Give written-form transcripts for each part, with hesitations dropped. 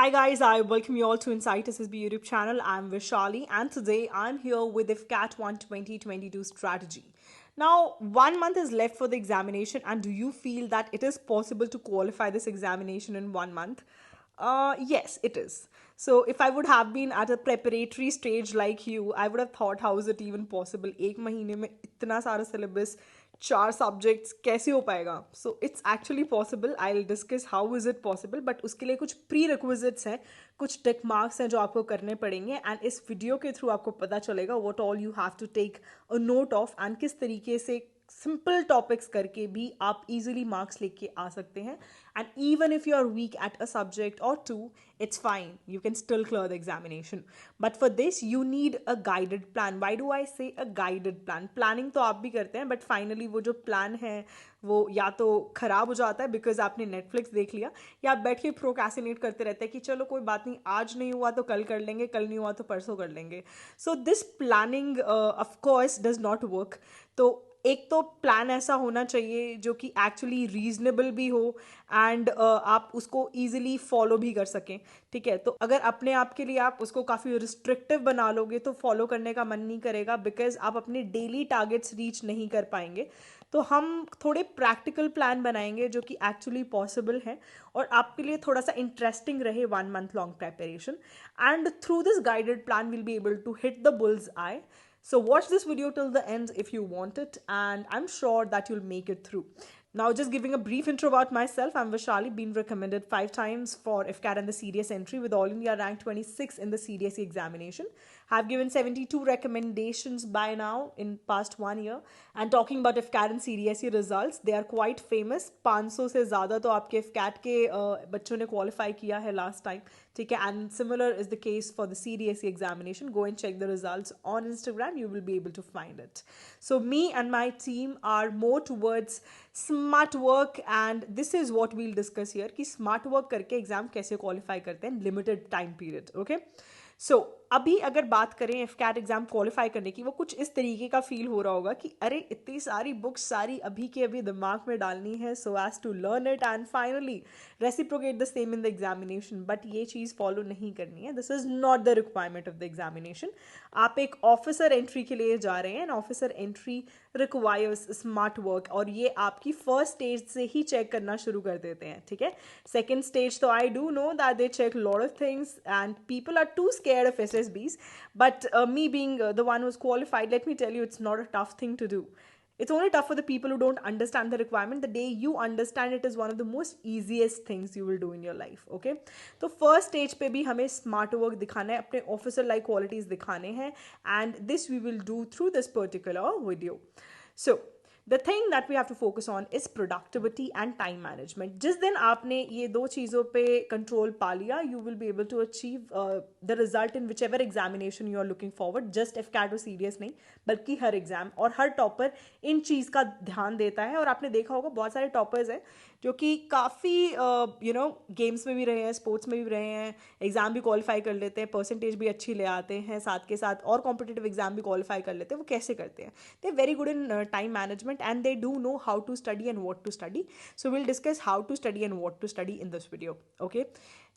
Hi guys, I welcome you all to Insight SSB YouTube channel. I'm Vishali and today I'm here with IFCAT 1 2022 strategy. Now, 1 month is left for the examination, and do you feel that it is possible to qualify this examination in 1 month? Yes, it is. So, if I would have been at a preparatory stage like you, I would have thought, how is it even possible? एक महीने में इतना सारा syllabus, 4 subjects कैसे हो पाएगा? So it's actually possible. I will discuss how is it possible, but उसके लिए कुछ प्री रिक्विजिट्स हैं, कुछ टिक मार्क्स हैं जो आपको करने पड़ेंगे. एंड इस वीडियो के थ्रू आपको पता चलेगा what all you have to take a note of and किस तरीके से सिंपल टॉपिक्स करके भी आप इजीली मार्क्स लेके आ सकते हैं. And even if you are weak at a subject और too, it's fine, you can still clear the examination. But for this you need a guided plan. Why do I say a guided plan? Planning तो आप भी करते हैं, but finally वो जो plan है वो या तो खराब हो जाता है बिकॉज आपने नेटफ्लिक्स देख लिया, या आप बैठ के प्रोक्रेस्टिनेट करते रहते हैं कि चलो कोई बात नहीं, आज नहीं हुआ तो कल कर लेंगे, कल नहीं हुआ तो परसों कर लेंगे. So this planning of course does not work. तो एक तो प्लान ऐसा होना चाहिए जो कि एक्चुअली रीजनेबल भी हो एंड आप उसको ईजिली फॉलो भी कर सकें. ठीक है, तो अगर अपने आप के लिए आप उसको काफ़ी रिस्ट्रिक्टिव बना लोगे तो फॉलो करने का मन नहीं करेगा बिकॉज आप अपने डेली टारगेट्स रीच नहीं कर पाएंगे. तो हम थोड़े प्रैक्टिकल प्लान बनाएंगे जो कि एक्चुअली पॉसिबल है और आपके लिए थोड़ा सा इंटरेस्टिंग रहे 1 month long preparation. And through this guided plan will be able to hit the bull's eye. So watch this video till the end if you want it, and I'm sure that you'll make it through. Now, just giving a brief intro about myself, I'm Vishali, been recommended 5 times for IFCAT and the CDS entry with All India rank 26 in the CDSE examination. Have given 72 recommendations by now in past 1 year. And talking about IFCAT and CDSE results, they are quite famous. 500 से ज़्यादा तो आपके IFCAT के बच्चों ने qualify किया है last time. ठीक है, and similar is the case for the CDSE examination. Go and check the results on Instagram. You will be able to find it. So me and my team are more towards smart work, and this is what we'll discuss here कि smart work करके exam कैसे qualify करते हैं limited time period. Okay, so अभी अगर बात करें IFCAT exam qualify करने की, वो कुछ इस तरीके का फील हो रहा होगा कि अरे इतनी सारी बुक्स सारी अभी के अभी दिमाग में डालनी है so as to learn it and finally reciprocate the same in the examination. But ये चीज़ फॉलो नहीं करनी है. This is not the requirement of the examination. आप एक ऑफिसर एंट्री के लिए जा रहे हैं and officer entry requires smart work, और ये आपकी फर्स्ट स्टेज से ही चेक करना शुरू कर देते हैं. ठीक है, सेकेंड स्टेज तो I do know that they check lot of things and people are too scared of SSBs, but me being the one who's qualified, let me tell you, it's not a tough thing to do. It's only tough for the people who don't understand the requirement. The day you understand it is one of the most easiest things you will do in your life. Okay, तो first stage पे भी हमें smart work दिखाना है, अपने officer like qualities दिखाने हैं, and this we will do through this particular video. So the thing that we have to focus on is productivity and time management. जिस दिन आपने ये दो चीज़ों पे कंट्रोल पा लिया, you will be able to achieve the result in whichever examination you are looking forward. just IFCAT और CDS नहीं, बल्कि हर एग्जाम और हर टॉपर इन चीज़ का ध्यान देता है. और आपने देखा होगा बहुत सारे टॉपर्स हैं जो कि काफ़ी गेम्स में भी रहे हैं, स्पोर्ट्स में भी रहे हैं, एग्ज़ाम भी क्वालिफाई कर लेते हैं, परसेंटेज भी अच्छी ले आते हैं, साथ के साथ और कॉम्पिटिटिव एग्जाम भी क्वालिफाई कर लेते हैं. वो कैसे करते हैं? They very good in time management and they do know how to study and what to study. So we'll discuss how to study and what to study in this video. Okay,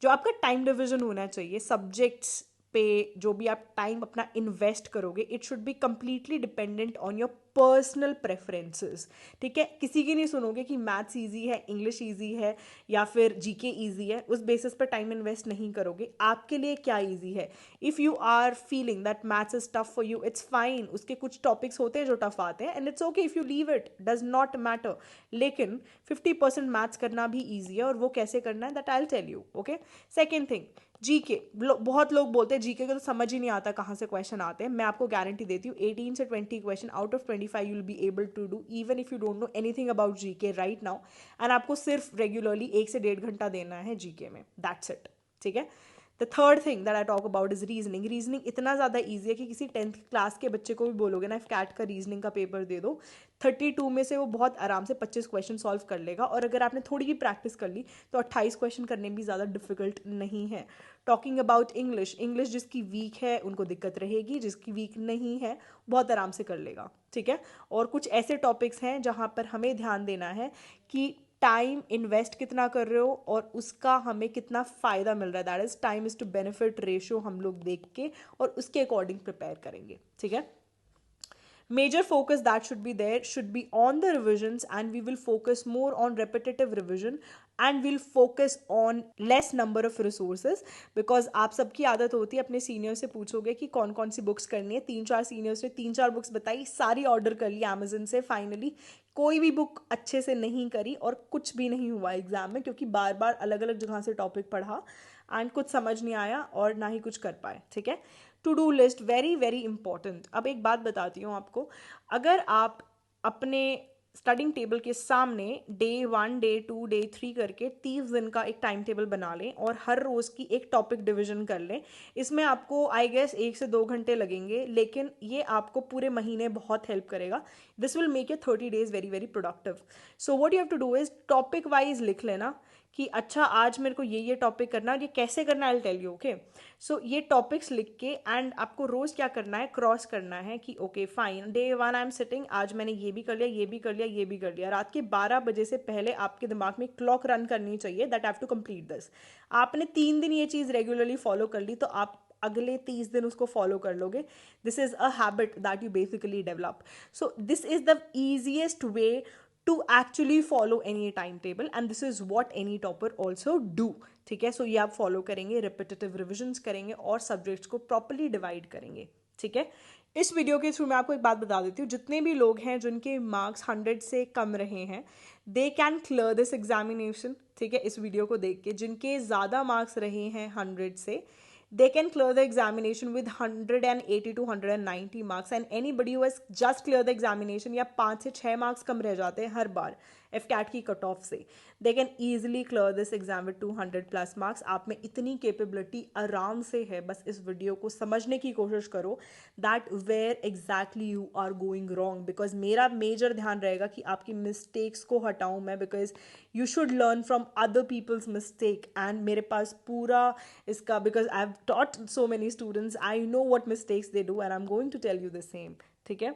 जो आपका time division होना चाहिए subjects पे, जो भी आप time अपना invest करोगे, it should be completely dependent on your personal preferences. ठीक है, किसी की नहीं सुनोगे कि मैथ्स ईजी है, इंग्लिश ईजी है या फिर जीके ईजी है, उस बेसिस पर टाइम इन्वेस्ट नहीं करोगे. आपके लिए क्या ईजी है? If you are feeling that maths is tough for you, it's fine. उसके कुछ टॉपिक्स होते हैं जो टफ आते हैं and it's okay if you leave it, does not matter. लेकिन 50% मैथ्स करना भी ईजी है, और वो कैसे करना है that I will tell you. Okay, second thing, GK. बहुत लोग बोलते हैं जीके का तो समझ ही नहीं आता कहाँ से क्वेश्चन आते हैं. मैं आपको गारंटी देती हूँ 18 से 20 question out of 25 you will be able to do even if you don't know anything about GK right now. And आपको सिर्फ रेगुलरली 1 से 1.5 घंटा देना है जीके में, दैट्स इट. ठीक है, the third thing that I talk about is reasoning. Reasoning इतना ज़्यादा ईजी है कि किसी 10th क्लास के बच्चे को भी बोलोगे ना IFCAT का रीजनिंग का पेपर दे दो, 32 में से वो बहुत आराम से 25 क्वेश्चन सॉल्व कर लेगा. और अगर आपने थोड़ी ही प्रैक्टिस कर ली तो 28 क्वेश्चन करने भी ज़्यादा डिफिकल्ट नहीं है. टॉकिंग अबाउट इंग्लिश, इंग्लिश जिसकी वीक है उनको दिक्कत रहेगी, जिसकी वीक नहीं है बहुत आराम से कर लेगा. ठीक है, और कुछ ऐसे टॉपिक्स हैं जहाँ पर हमें ध्यान देना है कि टाइम इन्वेस्ट कितना कर रहे हो और उसका हमें कितना फ़ायदा मिल रहा है, that is time is to benefit ratio हम लोग देख के और उसके अकॉर्डिंग प्रिपेयर करेंगे, ठीक है। Major focus that should be there should be on the revisions, and we will focus more on repetitive revision, and we'll focus on less number of resources, because आप सबकी आदत होती है अपने सीनियर से पूछोगे कि कौन कौन सी बुक्स करनी है, 3-4 सीनियर्स ने 3-4 बुक्स बताई, सारी ऑर्डर कर ली अमेजन से, फाइनली कोई भी बुक अच्छे से नहीं करी और कुछ भी नहीं हुआ एग्जाम में, क्योंकि बार बार अलग अलग जगह से टॉपिक पढ़ा एंड कुछ समझ नहीं आया और ना ही कुछ कर पाए, ठीक है। To do list very very important. अब एक बात बताती हूँ आपको, अगर आप अपने स्टडिंग टेबल के सामने डे 1 डे 2 डे 3 करके 30 दिन का एक टाइम टेबल बना लें और हर रोज़ की एक टॉपिक डिवीजन कर लें, इसमें आपको आई गेस 1 से 2 घंटे लगेंगे, लेकिन ये आपको पूरे महीने बहुत हेल्प करेगा। This will make your 30 days very very productive. So what you have to do is topic wise लिख लेना कि अच्छा आज मेरे को ये टॉपिक करना है और ये कैसे करना है, I will tell you, okay. So ये टॉपिक्स लिख के एंड आपको रोज़ क्या करना है, क्रॉस करना है कि okay fine, day 1 I am sitting, आज मैंने ये भी कर लिया, ये भी कर लिया, ये भी कर लिया। रात के 12 बजे से पहले आपके दिमाग में क्लॉक रन करनी चाहिए that have to complete this. आपने 3 दिन ये चीज़ रेगुलरली फॉलो कर ली तो आप अगले 30 दिन उसको फॉलो कर लोगे। This is a habit that you basically develop. So this is the easiest way to actually follow any timetable, and this is what any topper also do, ठीक है। सो ये आप फॉलो करेंगे, रिपीटेटिव रिविजन्स करेंगे और subjects को properly divide करेंगे, ठीक है। इस वीडियो के थ्रू मैं आपको एक बात बता देती हूँ, जितने भी लोग हैं जिनके मार्क्स 100 से कम रहे हैं, they can clear this examination, ठीक है। इस वीडियो को देख के जिनके ज़्यादा मार्क्स रहे हैं 100 से, they can clear the examination with 180 to 190 marks, and anybody who has just cleared the examination या 5 से 6 मार्क्स कम रह जाते हैं हर बार FCAT की कट ऑफ से, they can easily clear this exam with 200 plus marks। आप में इतनी कैपेबिलिटी आराम से है, बस इस वीडियो को समझने की कोशिश करो that where exactly you are going wrong, because मेरा मेजर ध्यान रहेगा कि आपकी मिस्टेक्स को हटाऊं मैं, because you should learn from other people's mistake, and मेरे पास पूरा इसका, because I've taught so many students, I know what mistakes they do and I'm going to tell you the same, ठीक है।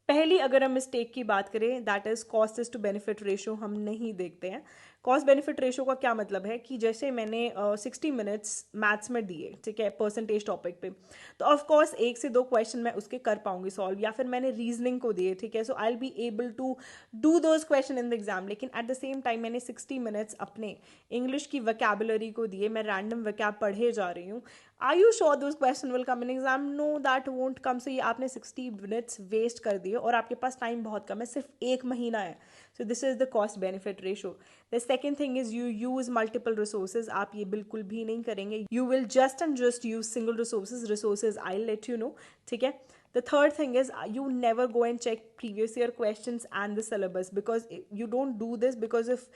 पहली अगर हम मिस्टेक की बात करें, that is cost is to benefit ratio हम नहीं देखते हैं। कॉस्ट बेनिफिट रेशियो का क्या मतलब है कि जैसे मैंने 60 मिनट्स मैथ्स में दिए, ठीक है, परसेंटेज टॉपिक पे, तो ऑफकोर्स 1 से 2 क्वेश्चन मैं उसके कर पाऊंगी सॉल्व, या फिर मैंने रीजनिंग को दिए, ठीक है, so I will be able to do those question in the exam. लेकिन एट द सेम टाइम मैंने 60 मिनट्स अपने इंग्लिश की वोकैबुलरी को दिए, मैं रैंडम वोकैब पढ़े जा रही हूँ। Are you sure those question will come in exam? No, that won't come. So ये आपने 60 मिनट्स वेस्ट कर दिए और आपके पास टाइम बहुत कम है, सिर्फ 1 महीना है। सो this is the cost benefit ratio. The second thing is you use multiple resources. आप ये बिल्कुल भी नहीं करेंगे, you will just and just use single resources I let you know, ठीक है। The third thing is you never go and check previous year questions and the syllabus, because you don't do this because of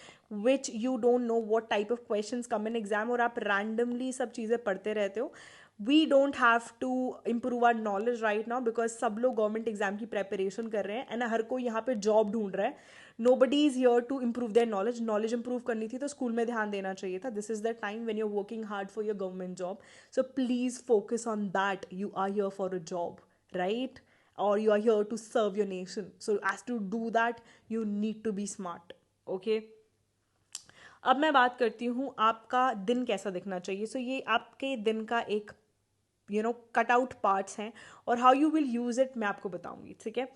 which you don't know what type of questions come in exam, और आप randomly सब चीज़ें पढ़ते रहते हो। We don't have to improve our knowledge right now because सब लोग government exam की प्रेपरेशन कर रहे हैं एंड हर कोई यहाँ पे जॉब ढूंढ रहा है। Nobody is here to improve their knowledge. Knowledge improve करनी थी तो स्कूल में ध्यान देना चाहिए था। This is the time when you're working hard for your government job. So please focus on that. You are here for a job, right? Or you are here to serve your nation. So as to do that, you need to be smart, okay? अब मैं बात करती हूँ आपका दिन कैसा दिखना चाहिए। सो ये आपके दिन का एक कट आउट पार्ट्स हैं और how you will use it मैं आपको बताऊंगी, ठीक है।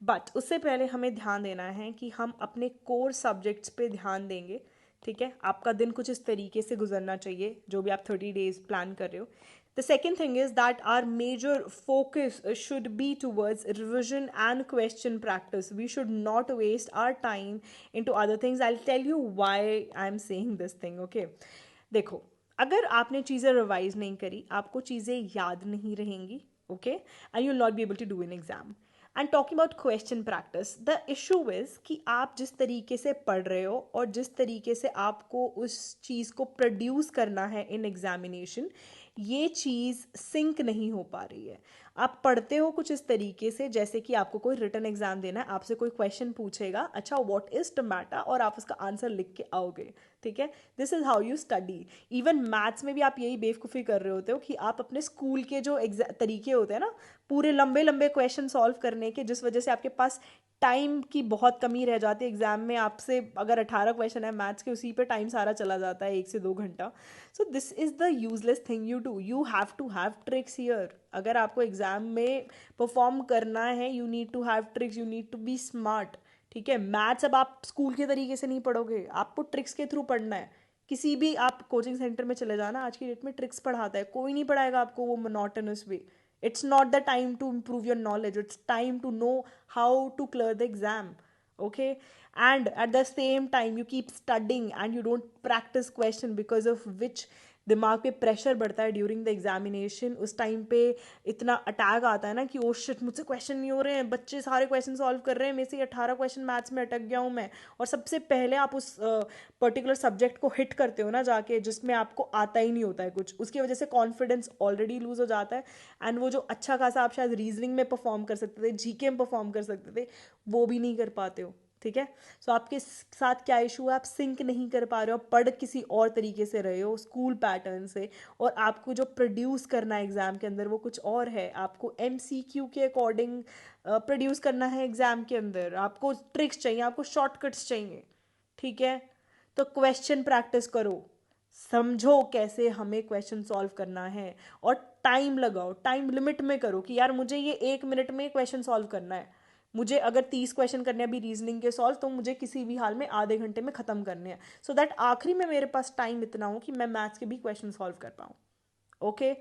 बट उससे पहले हमें ध्यान देना है कि हम अपने कोर सब्जेक्ट्स पे ध्यान देंगे, ठीक है। आपका दिन कुछ इस तरीके से गुजरना चाहिए जो भी आप 30 डेज प्लान कर रहे हो। The second thing is that our major focus should be towards revision and question practice. We should not waste our time into other things. I'll tell you why I'm saying this thing, okay? देखो, अगर आपने चीज़ें revise नहीं करी, आपको चीज़ें याद नहीं रहेंगी, okay? And you'll not be able to do an exam. And talking about question practice, the issue is कि आप जिस तरीके से पढ़ रहे हो और जिस तरीके से आपको उस चीज़ को प्रोड्यूस करना है इन एग्जामिनेशन, ये चीज़ सिंक नहीं हो पा रही है। आप पढ़ते हो कुछ इस तरीके से जैसे कि आपको कोई रिटन एग्जाम देना है, आपसे कोई क्वेश्चन पूछेगा, अच्छा व्हाट इज टमाटा, और आप उसका आंसर लिख के आओगे, ठीक है। This is how you study. Even maths में भी आप यही बेवकूफ़ी कर रहे होते हो कि आप अपने स्कूल के जो तरीके होते हैं ना, पूरे लंबे लंबे क्वेश्चन सॉल्व करने के, जिस वजह से आपके पास टाइम की बहुत कमी रह जाती है एग्जाम में। आपसे अगर 18 क्वेश्चन है मैथ्स के, उसी पे टाइम सारा चला जाता है, 1 से 2 घंटा। So this is the useless thing you do, you have to have tricks here. अगर आपको एग्जाम में परफॉर्म करना है, you need to have tricks, you need to be smart. ठीक है, मैथ्स अब आप स्कूल के तरीके से नहीं पढ़ोगे, आपको ट्रिक्स के थ्रू पढ़ना है। किसी भी आप कोचिंग सेंटर में चले जाना, आज की डेट में ट्रिक्स पढ़ाता है, कोई नहीं पढ़ाएगा आपको वो monotonous way. It's not the time to improve your knowledge, it's time to know how to clear the exam. Okay, and at the same time you keep studying and you don't practice question, because of which दिमाग पे pressure बढ़ता है during the examination. उस time पे इतना attack आता है ना कि ओ शिट, मुझसे क्वेश्चन नहीं हो रहे हैं, बच्चे सारे क्वेश्चन सॉल्व कर रहे हैं, मेरे से 18 क्वेश्चन मैथ्स में अटक गया हूँ मैं। और सबसे पहले आप उस पर्टिकुलर सब्जेक्ट को हिट करते हो ना जाके, जिसमें आपको आता ही नहीं होता है कुछ, उसकी वजह से कॉन्फिडेंस ऑलरेडी लूज हो जाता है। एंड वो जो अच्छा खासा आप शायद रीजनिंग में परफॉर्म कर सकते थे, जीके में परफॉर्म कर सकते थे, वो भी नहीं कर पाते हो। ठीक है, सो आपके साथ क्या इशू है, आप सिंक नहीं कर पा रहे हो, पढ़ किसी और तरीके से रहे हो, स्कूल पैटर्न से, और आपको जो प्रोड्यूस करना है एग्जाम के अंदर वो कुछ और है। आपको एमसीक्यू के अकॉर्डिंग प्रोड्यूस करना है एग्जाम के अंदर, आपको ट्रिक्स चाहिए, आपको शॉर्टकट्स चाहिए। ठीक है, तो क्वेश्चन प्रैक्टिस करो, समझो कैसे हमें क्वेश्चन सॉल्व करना है, और टाइम लगाओ, टाइम लिमिट में करो कि यार मुझे ये 1 मिनट में क्वेश्चन सॉल्व करना है। मुझे अगर 30 क्वेश्चन करने हैं अभी रीजनिंग के सॉल्व, तो मुझे किसी भी हाल में आधे घंटे में ख़त्म करने हैं, सो दैट आखिरी में मेरे पास टाइम इतना हो कि मैं मैथ्स के भी क्वेश्चन सॉल्व कर पाऊँ। ओके,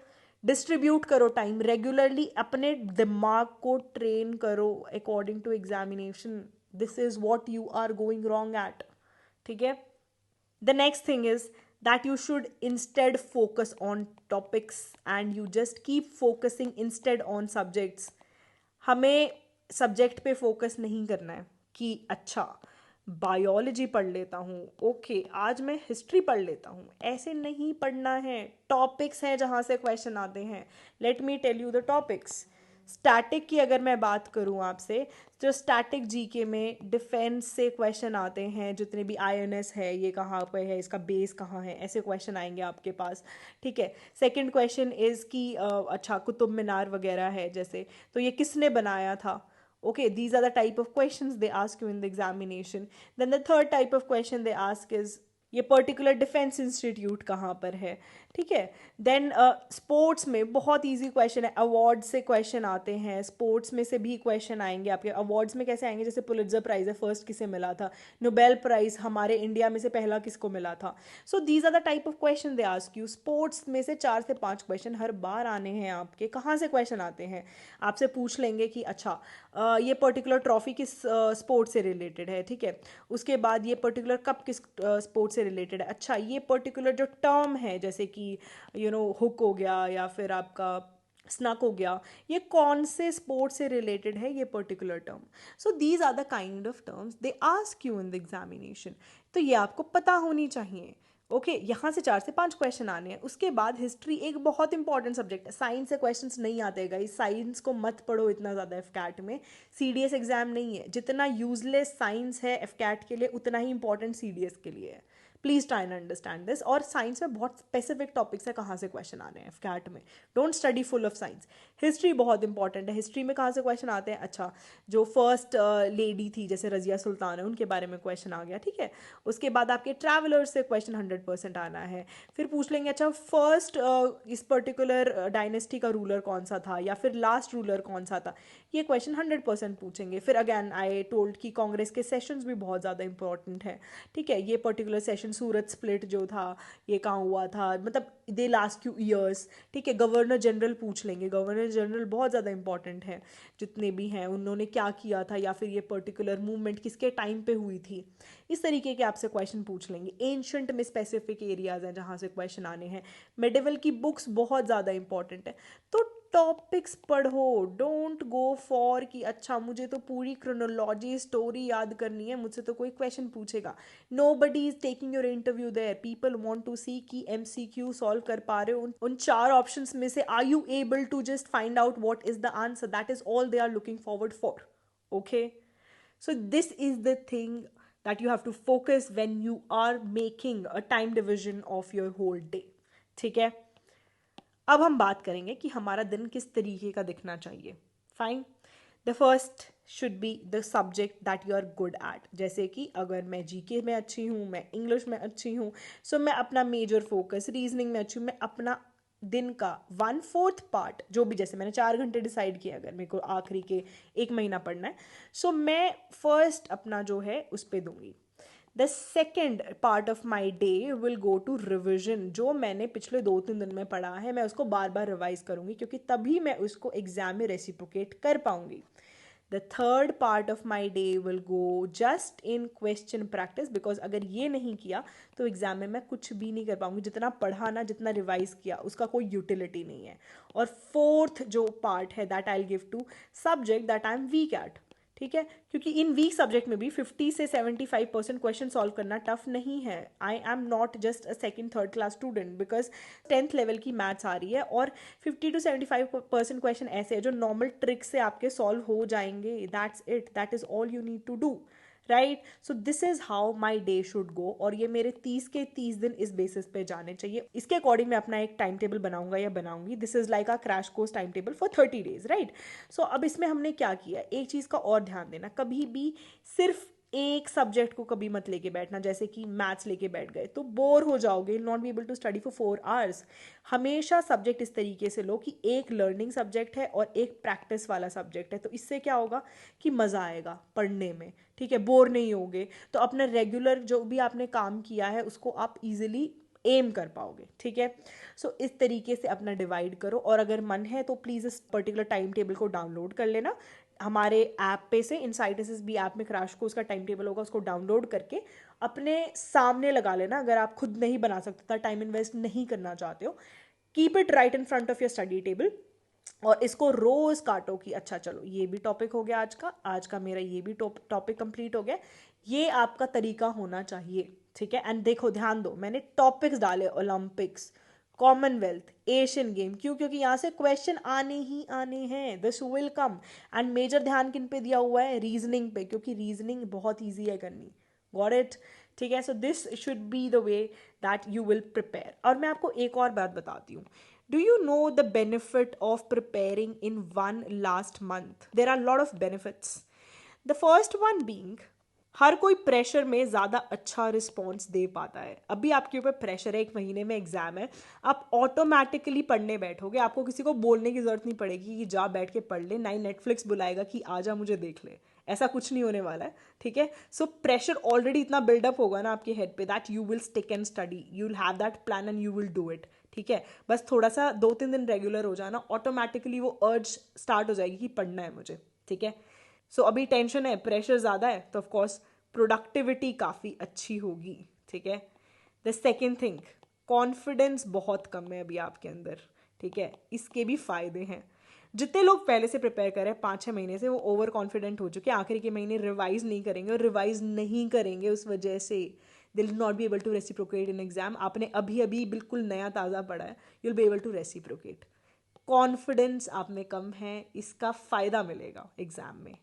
डिस्ट्रीब्यूट करो टाइम रेगुलरली, अपने दिमाग को ट्रेन करो according to examination. This is what you are going wrong at. ठीक है, the next thing is that you should instead focus on topics, and you just keep focusing instead on subjects. हमें subject पे focus नहीं करना है कि अच्छा biology पढ़ लेता हूँ, ओके आज मैं हिस्ट्री पढ़ लेता हूँ, ऐसे नहीं पढ़ना है। टॉपिक्स हैं जहाँ से क्वेश्चन आते हैं, let me tell you the topics. Static की अगर मैं बात करूँ आपसे, तो स्टैटिक जीके में डिफेंस से क्वेश्चन आते हैं, जितने भी आईएनएस है ये कहाँ पे है, इसका बेस कहाँ है, ऐसे क्वेश्चन आएंगे आपके पास। ठीक है, सेकंड क्वेश्चन इज़ कि अच्छा कुतुब मीनार वगैरह है जैसे, तो ये किसने बनाया था। Okay, these are the type of questions they ask you in the examination. Then the third type of question they ask is ये पर्टिकुलर डिफेंस इंस्टीट्यूट कहाँ पर है। ठीक है, देन स्पोर्ट्स में बहुत इजी क्वेश्चन है, अवार्ड से क्वेश्चन आते हैं, स्पोर्ट्स में से भी क्वेश्चन आएंगे आपके। अवार्ड्स में कैसे आएंगे, जैसे पुलित्जर प्राइज है, फर्स्ट किसे मिला था, नोबेल प्राइज हमारे इंडिया में से पहला किसको मिला था। So these are the type of question they ask you. Sports में से 4 से 5 क्वेश्चन हर बार आने हैं आपके। कहाँ से क्वेश्चन आते हैं, आपसे पूछ लेंगे कि अच्छा ये पर्टिकुलर ट्रॉफी किस स्पोर्ट से रिलेटेड है। ठीक है, उसके बाद ये पर्टिकुलर कप किस स्पोर्ट से रिलेटेड है। अच्छा ये पर्टिकुलर जो टर्म है, जैसे कि हुक हो गया या फिर आपका स्नक हो गया, ये कौन से स्पोर्ट से रिलेटेड है ये particular term. So these are the kind of terms they ask you in the examination. तो ये आपको पता होनी चाहिए। ओके, यहाँ से 4 से 5 क्वेश्चन आने हैं। उसके बाद हिस्ट्री एक बहुत इंपॉर्टेंट सब्जेक्ट है, साइंस से क्वेश्चंस नहीं आते गाइस, साइंस को मत पढ़ो इतना ज़्यादा एफकैट में। सीडीएस एग्जाम नहीं है, जितना यूजलेस साइंस है एफकैट के लिए, उतना ही इंपॉर्टेंट सीडीएस के लिए है। Please try and understand this. और साइंस में बहुत स्पेसिफिक टॉपिक्स है कहाँ से क्वेश्चन आ रहे हैं एफकैट में, don't study full of science. History बहुत इंपॉर्टेंट है, हिस्ट्री में कहाँ से क्वेश्चन आते हैं, अच्छा जो फर्स्ट लेडी थी जैसे रजिया सुल्तान है, उनके बारे में क्वेश्चन आ गया। ठीक है, उसके बाद आपके ट्रैवलर्स से क्वेश्चन 100% आना है। फिर पूछ लेंगे अच्छा फर्स्ट इस पर्टिकुलर डायनेस्टी का रूलर कौन सा था, या फिर लास्ट रूलर कौन सा था, ये क्वेश्चन 100% पूछेंगे। फिर अगैन आई टोल्ड कि कांग्रेस के सेशंस भी बहुत ज़्यादा इंपॉर्टेंट है। ठीक है, ये पर्टिकुलर सेशन सूरत स्प्लिट जो था ये कहाँ हुआ था, मतलब दे लास्ट यू ईयर्स। ठीक है, गवर्नर जनरल पूछ लेंगे, गवर्नर जनरल बहुत ज़्यादा इंपॉर्टेंट है, जितने भी हैं उन्होंने क्या किया था, या फिर ये पर्टिकुलर मूवमेंट किसके टाइम पे हुई थी। इस तरीके के आपसे क्वेश्चन पूछ लेंगे। एंशंट में स्पेसिफिक एरियाज हैं जहाँ से क्वेश्चन आने हैं। मेडिवल की बुक्स बहुत ज़्यादा इंपॉर्टेंट है। तो टॉपिक्स पढ़ो, डोंट गो फॉर कि अच्छा मुझे तो पूरी क्रोनोलॉजी स्टोरी याद करनी है, मुझसे तो कोई क्वेश्चन पूछेगा। Nobody is taking your interview there, people want to see कि एमसीक्यू सॉल्व कर पा रहे हो उन 4 ऑप्शंस में से, are you able to just find out what is the answer, that is all they are looking forward for. Okay, so this is the thing that you have to focus when you are making a time division of your whole day. ठीक है, अब हम बात करेंगे कि हमारा दिन किस तरीके का दिखना चाहिए। Fine, the first should be the subject that you are good at. जैसे कि अगर मैं जीके में अच्छी हूँ, मैं इंग्लिश में अच्छी हूँ, सो मैं अपना मेजर फोकस रीजनिंग में अच्छी हूँ, मैं अपना दिन का 1/4 पार्ट जो भी, जैसे मैंने 4 घंटे डिसाइड किया अगर मेरे को आखिरी के 1 महीना पढ़ना है, सो मैं फर्स्ट अपना जो है उस पर दूंगी। The second part of my day will go to revision. जो मैंने पिछले 2-3 दिन में पढ़ा है मैं उसको बार बार रिवाइज करूंगी, क्योंकि तभी मैं उसको एग्जाम में रेसिप्रोकेट कर पाऊंगी। The third part of my day will go just in question practice, because अगर ये नहीं किया तो एग्जाम में मैं कुछ भी नहीं कर पाऊंगी। जितना पढ़ा ना, जितना रिवाइज किया, उसका कोई यूटिलिटी नहीं है। और फोर्थ जो पार्ट है that I will give to subject that I am weak at. ठीक है, क्योंकि इन वीक सब्जेक्ट में भी 50 से 75% क्वेश्चन सॉल्व करना टफ नहीं है। I am not just a second third class student, because 10th level की मैथ्स आ रही है और 50 to 75% क्वेश्चन ऐसे हैं जो नॉर्मल ट्रिक से आपके सॉल्व हो जाएंगे। That's it, that is all you need to do, right. So this is how my day should go, और ये मेरे 30 के 30 दिन इस बेसिस पे जाने चाहिए। इसके अकॉर्डिंग मैं अपना एक टाइम टेबल बनाऊंगा या बनाऊंगी। This is like a crash course time table for 30 days, right. So अब इसमें हमने क्या किया, एक चीज़ का और ध्यान देना, कभी भी सिर्फ एक सब्जेक्ट को कभी मत लेके बैठना। जैसे कि मैथ्स लेके बैठ गए तो बोर हो जाओगे, not be able to study for 4 hours. हमेशा सब्जेक्ट इस तरीके से लो कि एक लर्निंग सब्जेक्ट है और एक प्रैक्टिस वाला सब्जेक्ट है। तो इससे क्या होगा कि मज़ा आएगा पढ़ने में, ठीक है, बोर नहीं होगे। तो अपना रेगुलर जो भी आपने काम किया है उसको आप इजीली एम कर पाओगे, ठीक है। सो इस तरीके से अपना डिवाइड करो, और अगर मन है तो प्लीज़ इस पर्टिकुलर टाइम टेबल को डाउनलोड कर लेना हमारे ऐप पे से। इनसाइट एसएसबी ऐप में क्रैश कोर्स का टाइम टेबल होगा, उसको डाउनलोड करके अपने सामने लगा लेना। अगर आप खुद नहीं बना सकते, टाइम इन्वेस्ट नहीं करना चाहते हो, keep it right in front of your study table और इसको रोज काटो कि अच्छा चलो ये भी टॉपिक हो गया आज का मेरा ये भी टॉपिक कंप्लीट हो गया। ये आपका तरीका होना चाहिए, ठीक है। एंड देखो, ध्यान दो, मैंने टॉपिक्स डाले ओलंपिक्स, कॉमनवेल्थ, एशियन गेम, क्यों? क्योंकि यहाँ से क्वेश्चन आने ही आने हैं, this will come. And major ध्यान किन पे दिया हुआ है? रीजनिंग पे, क्योंकि रीजनिंग बहुत ईजी है करनी। Got it? ठीक है। So this should be the way that you will prepare. और मैं आपको एक और बात बताती हूँ, do you know the benefit of preparing in one last month? There are a lot of benefits. The first one being, हर कोई pressure में ज़्यादा अच्छा रिस्पॉन्स दे पाता है। अभी आपके ऊपर प्रेशर है, 1 महीने में एग्जाम है, आप ऑटोमेटिकली पढ़ने बैठोगे, आपको किसी को बोलने की जरूरत नहीं पड़ेगी कि जा बैठ के पढ़ ले, ना ही नेटफ्लिक्स बुलाएगा कि आजा मुझे देख ले। ऐसा कुछ नहीं होने वाला है, ठीक है। सो प्रेशर ऑलरेडी इतना बिल्डअप होगा ना आपके हेड पे that you will stick and study, you will have that plan and you will do it, ठीक है। बस थोड़ा सा 2-3 दिन रेगुलर हो जाना, ऑटोमेटिकली वो अर्ज स्टार्ट हो जाएगी कि पढ़ना है मुझे, ठीक है। सो अभी टेंशन है, प्रेशर ज़्यादा है, तो ऑफकोर्स प्रोडक्टिविटी काफ़ी अच्छी होगी, ठीक है। द सेकेंड थिंग, कॉन्फिडेंस बहुत कम है अभी आपके अंदर, ठीक है। इसके भी फायदे हैं। जितने लोग पहले से प्रिपेयर कर रहे हैं 5-6 महीने से, वो ओवर कॉन्फिडेंट हो चुके हैं, आखिरी के महीने रिवाइज नहीं करेंगे, और रिवाइज नहीं करेंगे उस वजह से they will not be able to reciprocate in exam. आपने अभी अभी बिल्कुल नया ताज़ा पढ़ा है, you will be able to reciprocate. Confidence आप में कम है, इसका फ़ायदा मिलेगा एग्जाम में।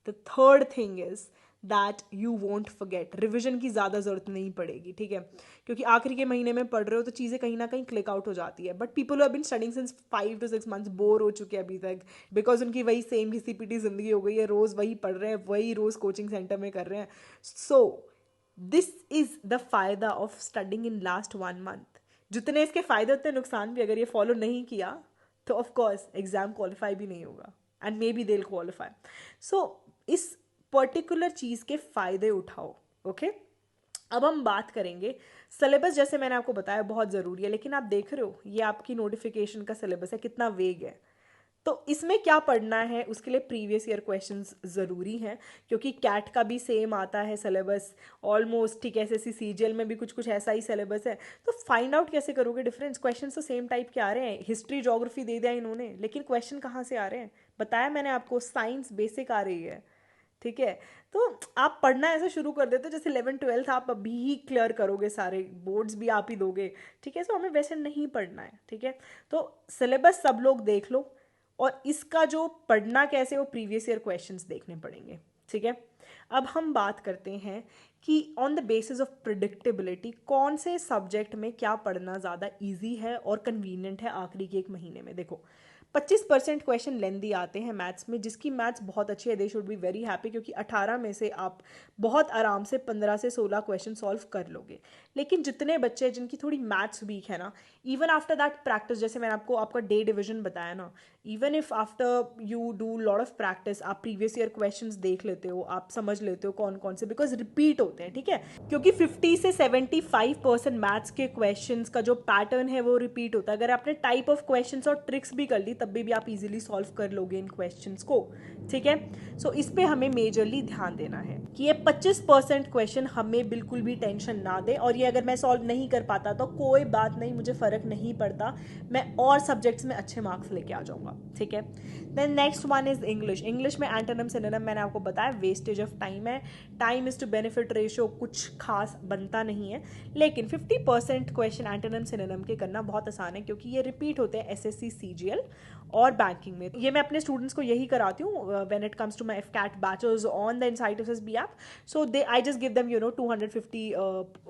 The third thing is that you won't forget, revision की ज़्यादा ज़रूरत नहीं पड़ेगी, ठीक है। क्योंकि आखिरी के महीने में पढ़ रहे हो तो चीज़ें कहीं ना कहीं क्लिक आउट हो जाती है। But people have been studying since 5 to 6 months bore हो चुके हैं अभी तक, बिकॉज उनकी वही सेम घिसी पिटी जिंदगी हो गई है, रोज़ वही पढ़ रहे हैं, वही रोज़ कोचिंग सेंटर में कर रहे हैं। सो दिस इज द फायदा of studying in last 1 month। जितने इसके फायदे उतने नुकसान भी, अगर ये फॉलो नहीं किया तो ऑफकोर्स एग्जाम क्वालिफाई भी नहीं होगा, and maybe they will qualify. So इस पर्टिकुलर चीज़ के फायदे उठाओ, ओके। अब हम बात करेंगे सिलेबस। जैसे मैंने आपको बताया बहुत ज़रूरी है, लेकिन आप देख रहे हो ये आपकी नोटिफिकेशन का सिलेबस है, कितना वेग है। तो इसमें क्या पढ़ना है, उसके लिए प्रीवियस ईयर क्वेश्चंस ज़रूरी हैं, क्योंकि कैट का भी सेम आता है सिलेबस ऑलमोस्ट, ठीक है। एसएससी सीजीएल में भी कुछ कुछ ऐसा ही सिलेबस है। तो फाइंड आउट कैसे करोगे डिफरेंस? क्वेश्चन तो सेम टाइप के आ रहे हैं, हिस्ट्री ज्योग्राफी दे दिया इन्होंने, लेकिन क्वेश्चन कहाँ से आ रहे हैं बताया मैंने आपको, साइंस बेसिक आ रही है, ठीक है। तो आप पढ़ना ऐसा शुरू कर देते हो जैसे 11th-12th आप अभी ही क्लियर करोगे, सारे बोर्ड्स भी आप ही दोगे, ठीक है। सो हमें वैसे नहीं पढ़ना है, ठीक है। तो सिलेबस सब लोग देख लो, और इसका जो पढ़ना कैसे, वो प्रीवियस ईयर क्वेश्चंस देखने पड़ेंगे, ठीक है। अब हम बात करते हैं कि on the basis of predictability कौन से सब्जेक्ट में क्या पढ़ना ज़्यादा इजी है और कन्वीनियंट है आखिरी के 1 महीने में। देखो, 25% क्वेश्चन लेंदी आते हैं मैथ्स में, जिसकी मैथ्स बहुत अच्छी है they should be very happy, क्योंकि 18 में से आप बहुत आराम से 15 से 16 क्वेश्चन सॉल्व कर लोगे। लेकिन जितने बच्चे जिनकी थोड़ी मैथ्स वीक है ना, इवन आफ्टर दैट प्रैक्टिस, जैसे मैंने आपको आपका डे डिवीजन बताया ना, even if after you do lot of practice, आप प्रीवियस ईयर क्वेश्चंस देख लेते हो, आप समझ लेते हो कौन कौन से, बिकॉज रिपीट होते हैं, ठीक है, क्योंकि 50 से 75% मैथ्स के क्वेश्चंस का जो पैटर्न है वो रिपीट होता है। अगर आपने टाइप ऑफ क्वेश्चंस और ट्रिक्स भी कर ली तब भी आप इजीली सॉल्व कर लोगे इन क्वेश्चंस को, ठीक है। सो इस पे हमें मेजरली ध्यान देना है कि ये 25% क्वेश्चन हमें बिल्कुल भी टेंशन ना दे, और ये अगर मैं सॉल्व नहीं कर पाता तो कोई बात नहीं, मुझे फर्क नहीं पड़ता, मैं और सब्जेक्ट्स में अच्छे मार्क्स लेके आ जाऊंगा, ठीक है। Then next one is English. English में एंटोनिम सिनोनिम मैंने आपको बताया, वेस्टेज ऑफ टाइम है, time is to benefit ratio कुछ खास बनता नहीं है, लेकिन 50% क्वेश्चन एंटोनिम सिनोनिम के करना बहुत आसान है, क्योंकि ये रिपीट होते हैं एसएससी सीजीएल और बैंकिंग में। ये मैं अपने स्टूडेंट्स को यही कराती हूँ when it comes to my AFCAT batches on the Insight SSB app. So they I just give them 250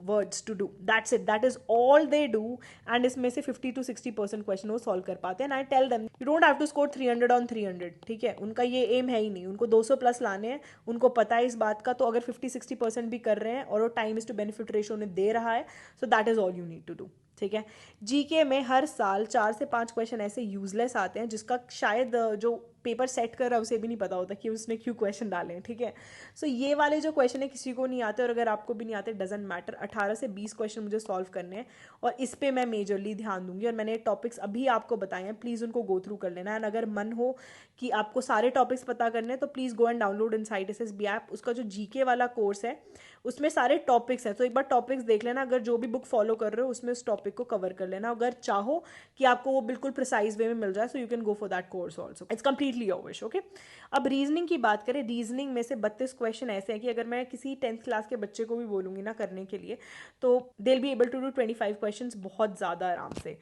words to do, that's it, that is all they do, and इसमें से 50 to 60% क्वेश्चन वो solve कर पाते हैं। And I tell them you don't have to score 300 on 300, ठीक है, उनका ये एम है ही नहीं, उनको 200 प्लस लाने हैं, उनको पता है इस बात का। तो अगर 50-60% भी कर रहे हैं और वो time is to benefit ratio उन्हें दे रहा है, so that is all you need to do, ठीक है। जीके में हर साल 4 से 5 क्वेश्चन ऐसे यूजलेस आते हैं जिसका शायद जो पेपर सेट कर रहा है उसे भी नहीं पता होता कि उसने क्यों क्वेश्चन डाले हैं, ठीक है। सो ये वाले जो क्वेश्चन है किसी को नहीं आते, और अगर आपको भी नहीं आते डजेंट मैटर, 18 से 20 क्वेश्चन मुझे सॉल्व करने हैं और इस पे मैं मेजरली ध्यान दूंगी। और मैंने टॉपिक्स अभी आपको बताए हैं, प्लीज़ उनको गो थ्रू कर लेना। एंड अगर मन हो कि आपको सारे टॉपिक्स पता करने हैं तो please go and download insight SSB app, उसका जो जीके वाला कोर्स है उसमें सारे टॉपिक्स हैं, तो एक बार टॉपिक्स देख लेना, अगर जो भी बुक फॉलो कर रहे हो उसमें उस टॉपिक को कवर कर लेना। अगर चाहो कि आपको वो बिल्कुल प्रिसाइज वे में मिल जाए, so you can go for that course also, it's completely your wish, okay. अब रीजनिंग की बात करें, रीजनिंग में से 32 क्वेश्चन ऐसे हैं कि अगर मैं किसी 10th क्लास के बच्चे को भी बोलूँगी ना करने के लिए, तो they will be able to do 25 question बहुत ज़्यादा आराम से,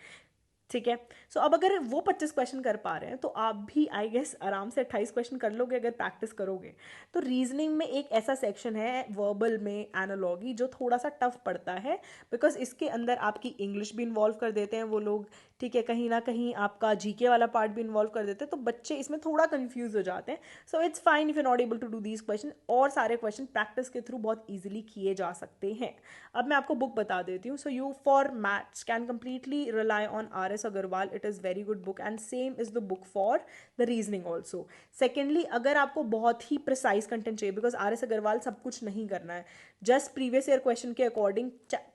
ठीक है। सो अब अगर वो 25 क्वेश्चन कर पा रहे हैं तो आप भी आई गेस आराम से 28 क्वेश्चन कर लोगे अगर प्रैक्टिस करोगे। तो रीजनिंग में एक ऐसा सेक्शन है वर्बल में एनालॉगी जो थोड़ा सा टफ पड़ता है, बिकॉज इसके अंदर आपकी इंग्लिश भी इन्वॉल्व कर देते हैं वो लोग, ठीक है, कहीं ना कहीं आपका जीके वाला पार्ट भी इन्वॉल्व कर देते हैं, तो बच्चे इसमें थोड़ा कंफ्यूज हो जाते हैं। So it's fine if you not able to do these question, और सारे क्वेश्चन प्रैक्टिस के थ्रू बहुत ईजिली किए जा सकते हैं। अब मैं आपको बुक बता देती हूँ। So you for maths can completely rely on R S Agarwal, it is very good book, and same is the book for the reasoning also. Secondly, अगर आपको बहुत ही प्रिसाइज कंटेंट चाहिए, बिकॉज आर एस अग्रवाल सब कुछ नहीं करना है, जस्ट प्रीवियस ईयर क्वेश्चन के अकॉर्डिंग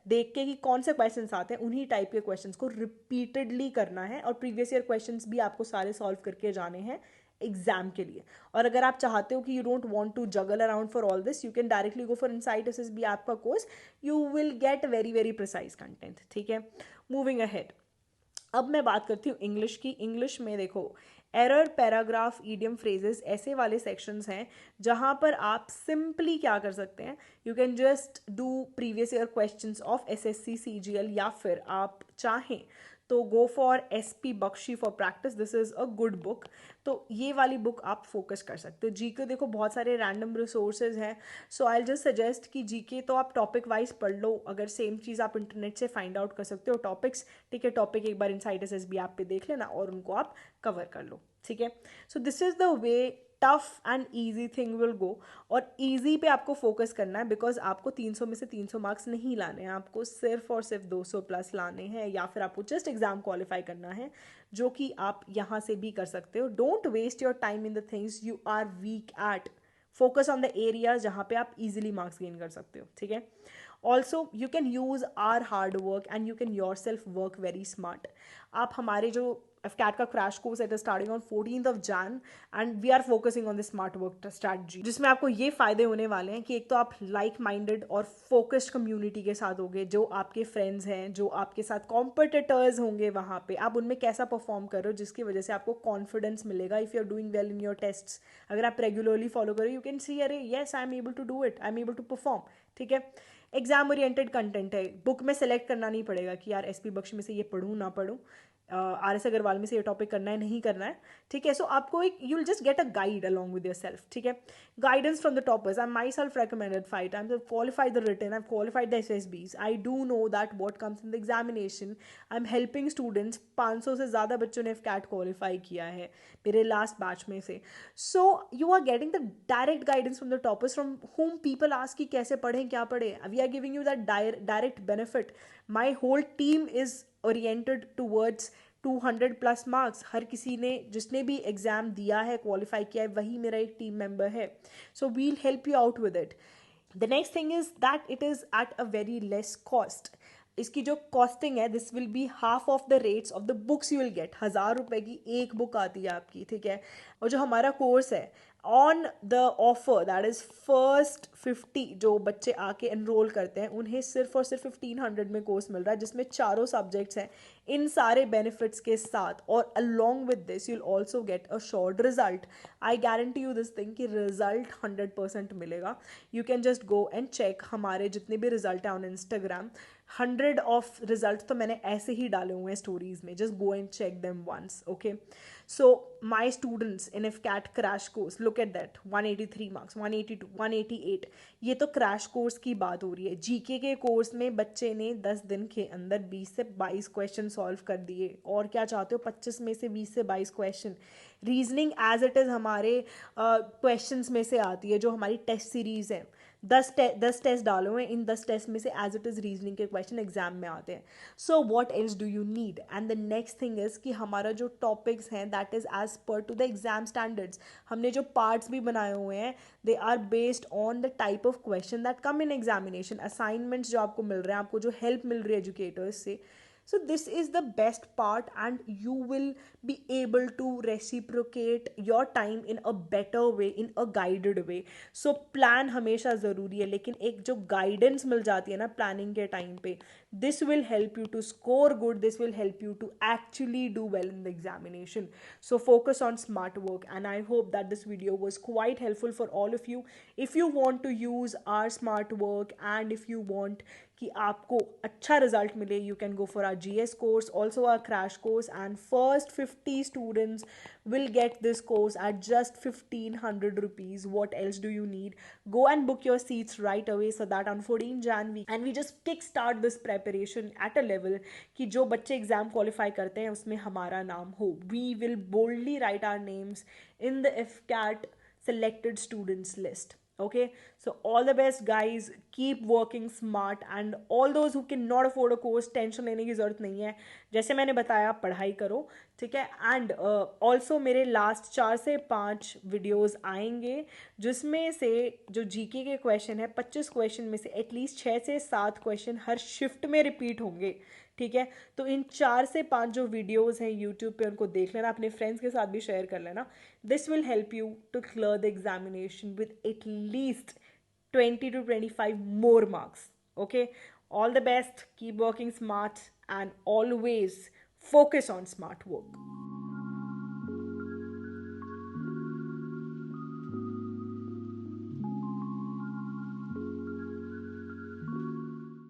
देख के कि कौन से क्वेश्चन आते हैं उन्हीं टाइप के क्वेश्चन को रिपीटेडली करना है, और प्रीवियस ईयर क्वेश्चन भी आपको सारे सॉल्व करके जाने हैं एग्जाम के लिए। और अगर आप चाहते हो कि you don't want to juggle around for all this, you can directly go for Insight SSB app का course, you will get very very precise content, ठीक है। मूविंग अहेड, अब मैं बात करती हूँ इंग्लिश की। इंग्लिश में देखो, एरर, पैराग्राफ, ईडियम, फ्रेजेस, ऐसे वाले सेक्शंस हैं जहाँ पर आप सिंपली क्या कर सकते हैं, you can just do previous year questions of SSC CGL, या फिर आप चाहें तो go for SP Bakshi for practice, this is a good book. तो ये वाली बुक आप फोकस कर सकते हो। जीके देखो बहुत सारे रैंडम रिसोर्सेज हैं, सो आई जस्ट सजेस्ट कि जीके तो आप टॉपिक वाइज पढ़ लो, अगर सेम चीज़ आप इंटरनेट से फाइंड आउट कर सकते हो टॉपिक्स, ठीक है, टॉपिक एक बार इनसाइट एसएसबी ऐप पे देख लेना और उनको आप कवर कर लो, ठीक है। सो this is the way tough and easy thing will go, और ईजी पे आपको फोकस करना है, बिकॉज आपको 300 में से 300 मार्क्स नहीं लाने हैं, आपको सिर्फ और सिर्फ 200 प्लस लाने हैं, या फिर आपको जस्ट एग्जाम क्वालिफाई करना है, जो कि आप यहाँ से भी कर सकते हो। Don't waste your time in the things you are weak at, focus on the areas जहाँ पे आप इजीली मार्क्स गेन कर सकते हो, ठीक है। Also you can use our hard work and you can yourself work very smart. आप हमारे जो FCAT का crash course it is starting on 14th of Jan, and we are focusing on the smart work strategy, जिसमें आपको ये फायदे होने वाले हैं कि एक तो आप लाइक माइंडेड और फोकस्ड कम्युनिटी के साथ होगे, जो आपके फ्रेंड्स हैं, जो आपके साथ कॉम्पिटिटर्स होंगे, वहाँ पे आप उनमें कैसा परफॉर्म कर रहे हो, जिसकी वजह से आपको कॉन्फिडेंस मिलेगा if you are doing well in your tests. अगर आप रेगुलरली फॉलो करो, यू कैन सी अरे yes I am able to do it, I am able to perform, ठीक है। एग्जाम ओरिएंटेड कंटेंट है, बुक में सेलेक्ट करना नहीं पड़ेगा कि यार एसपी बख्शी में से ये पढ़ूँ ना पढ़ूँ, आर एस अग्रवाल में से ये टॉपिक करना है नहीं करना है, ठीक है. सो आपको एक you will just get a guide along with your self, ठीक है. Guidance from the toppers. I my self recommended 5 times. I've qualified the written, I've qualified the SSBs. I do know that what comes in the examination. I'm helping students. 500 से ज़्यादा बच्चों ने cat qualify किया है मेरे last batch में से. So you are getting the direct guidance from the toppers from whom people ask कि कैसे पढ़ें क्या पढ़ें. We are giving you that direct benefit. My whole team is oriented towards 200+ marks. हर किसी ने जिसने भी एग्ज़ाम दिया है क्वालिफाई किया है वही मेरा एक टीम मेंबर है. So we'll help you out with it. The next thing is that it is at a very less cost. इसकी जो कॉस्टिंग है this will be half of the rates of the books you will get. 1,000 रुपये की एक book आती है आपकी, ठीक है. और जो हमारा कोर्स है on the offer that is first 50 जो बच्चे आके एनरोल करते हैं उन्हें सिर्फ और सिर्फ 1,500 में कोर्स मिल रहा है जिसमें चारों सब्जेक्ट्स हैं इन सारे बेनिफिट्स के साथ. और along with this you'll also get a short result. I guarantee you this thing कि रिजल्ट 100% मिलेगा. You can just go and check हमारे जितने भी रिजल्ट हैं ऑन इंस्टाग्राम. 100 ऑफ रिजल्ट तो मैंने ऐसे ही डाले हुए हैं स्टोरीज में. Just go and check them once, okay. So my students in AFCAT crash course, look at that. 183 marks, 182, 188. ये तो क्रैश कोर्स की बात हो रही है. जीके के कोर्स में बच्चे ने 10 दिन के अंदर 20 से 22 क्वेश्चन सॉल्व कर दिए. और क्या चाहते हो, 25 में से 20 से 22 question. Reasoning as it is हमारे क्वेश्चंस में से आती है जो हमारी टेस्ट सीरीज़ है. 10 टेस्ट डालो हैं, इन 10 टेस्ट में से एज इट इज़ रीजनिंग के क्वेश्चन एग्जाम में आते हैं. So what else do you need. And the next thing is कि हमारा जो टॉपिक्स हैं that is as per to the exam standards. हमने जो पार्ट्स भी बनाए हुए हैं they are based on the type of question that come in examination. Assignments जो आपको मिल रहे हैं, आपको जो हेल्प मिल रही है एजुकेटर्स से. So this is the best part and you will be able to reciprocate your time in a better way, in a guided way. So plan हमेशा ज़रूरी है लेकिन एक जो guidance मिल जाती है ना planning के time पे, this will help you to score good, this will help you to actually do well in the examination. So focus on smart work and I hope that this video was quite helpful for all of you. If you want to use our smart work and if you want कि आपको अच्छा result मिले, you can go for our GS course, also our crash course. And first 50 students will get this course at just 1,500 rupees. What else do you need? Go and book your seats right away so that on 14 Jan we just kickstart this preparation at a level कि जो बच्चे exam qualify करते हैं उसमें हमारा नाम हो. We will boldly write our names in the FCAT selected students list. Okay, so all the best guys, keep working smart and all those who cannot afford a course, tension लेने की ज़रूरत नहीं है. जैसे मैंने बताया पढ़ाई करो, ठीक है. एंड ऑल्सो मेरे लास्ट 4 से 5 वीडियोस आएंगे जिसमें से जो जीके के क्वेश्चन है 25 क्वेश्चन में से एटलीस्ट 6 से 7 क्वेश्चन हर शिफ्ट में रिपीट होंगे, ठीक है. तो इन 4 से 5 जो वीडियोस हैं यूट्यूब पे उनको देख लेना, अपने फ्रेंड्स के साथ भी शेयर कर लेना. This will help you to clear the examination with at least 20 to 25 more marks. Okay, all the best, keep working smart and always focus on smart work.